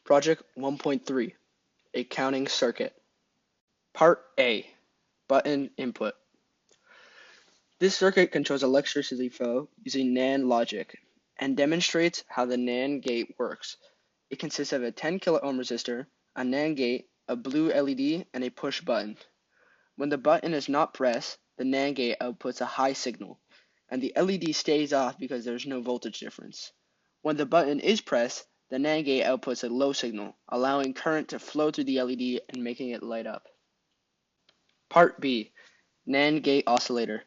Project 1.3, a counting circuit. Part A, button input. This circuit controls electricity flow using NAND logic and demonstrates how the NAND gate works. It consists of a 10 kilo ohm resistor, a NAND gate, a blue LED, and a push button. When the button is not pressed, the NAND gate outputs a high signal, and the LED stays off because there is no voltage difference. When the button is pressed, the NAND gate outputs a low signal, allowing current to flow through the LED and making it light up. Part B, NAND gate oscillator.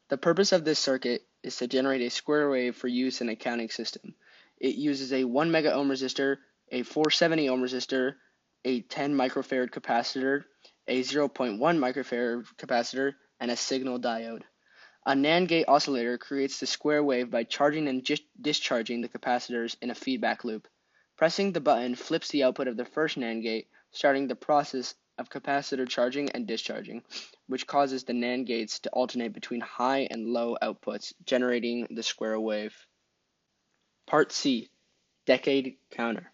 The purpose of this circuit is to generate a square wave for use in a counting system. It uses a 1 mega ohm resistor, a 470 ohm resistor, a 10 microfarad capacitor, a 0.1 microfarad capacitor, and a signal diode. A NAND gate oscillator creates the square wave by charging and discharging the capacitors in a feedback loop. Pressing the button flips the output of the first NAND gate, starting the process of capacitor charging and discharging, which causes the NAND gates to alternate between high and low outputs, generating the square wave. Part C, decade counter.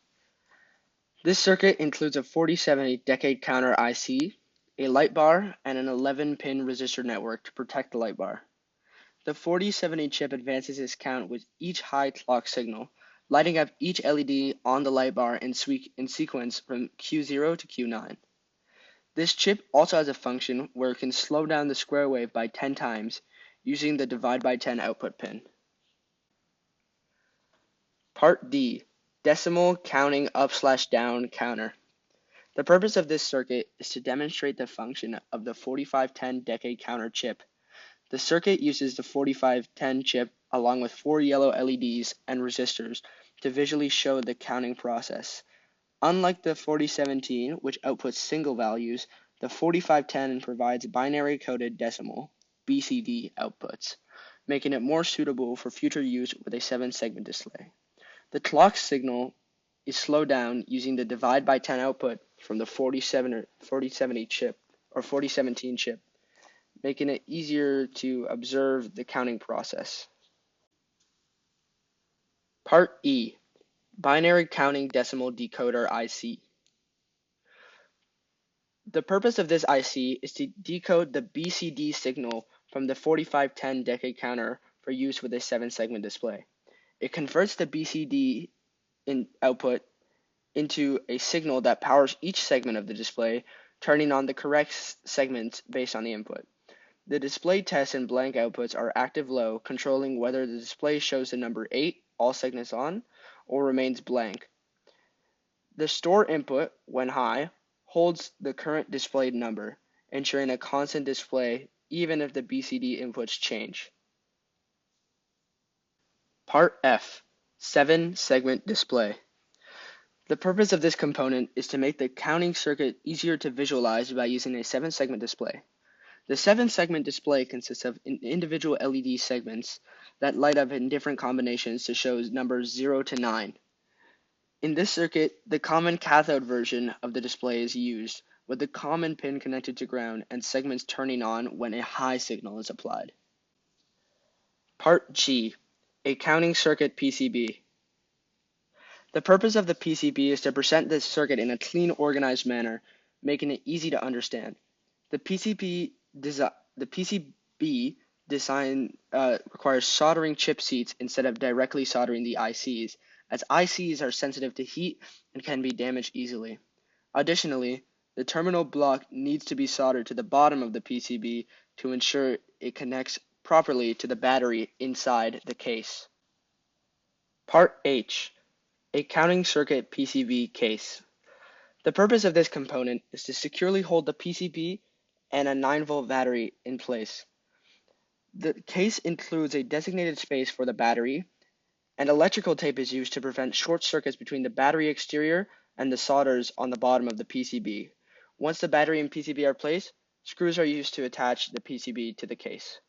This circuit includes a 4070 decade counter IC, a light bar, and an 11-pin resistor network to protect the light bar. The 4070 chip advances its count with each high clock signal, lighting up each LED on the light bar in sequence from Q0 to Q9. This chip also has a function where it can slow down the square wave by 10 times using the divide by 10 output pin. Part D, decimal counting up/down counter. The purpose of this circuit is to demonstrate the function of the 4510 decade counter chip. The circuit uses the 4510 chip along with 4 yellow LEDs and resistors to visually show the counting process. Unlike the 4017, which outputs single values, the 4510 provides binary coded decimal (BCD) outputs, making it more suitable for future use with a 7-segment display. The clock signal is slowed down using the divide by 10 output from the 4070 chip or 4017 chip, making it easier to observe the counting process. Part E, binary counting decimal decoder IC. The purpose of this IC is to decode the BCD signal from the 4510 decade counter for use with a 7-segment display. It converts the BCD output into a signal that powers each segment of the display, turning on the correct segments based on the input. The display test and blank outputs are active low, controlling whether the display shows the number 8, all segments on, or remains blank. The store input, when high, holds the current displayed number, ensuring a constant display even if the BCD inputs change. Part F, 7-segment display. The purpose of this component is to make the counting circuit easier to visualize by using a 7-segment display. The 7-segment display consists of individual LED segments that light up in different combinations to show numbers 0 to 9. In this circuit, the common cathode version of the display is used, with the common pin connected to ground and segments turning on when a high signal is applied. Part G, a counting circuit PCB. The purpose of the PCB is to present the circuit in a clean, organized manner, making it easy to understand. The PCB design requires soldering chip seats instead of directly soldering the ICs, as ICs are sensitive to heat and can be damaged easily. Additionally, the terminal block needs to be soldered to the bottom of the PCB to ensure it connects properly to the battery inside the case. Part H, a counting circuit PCB case. The purpose of this component is to securely hold the PCB and a 9-volt battery in place. The case includes a designated space for the battery, and electrical tape is used to prevent short circuits between the battery exterior and the solders on the bottom of the PCB. Once the battery and PCB are placed, screws are used to attach the PCB to the case.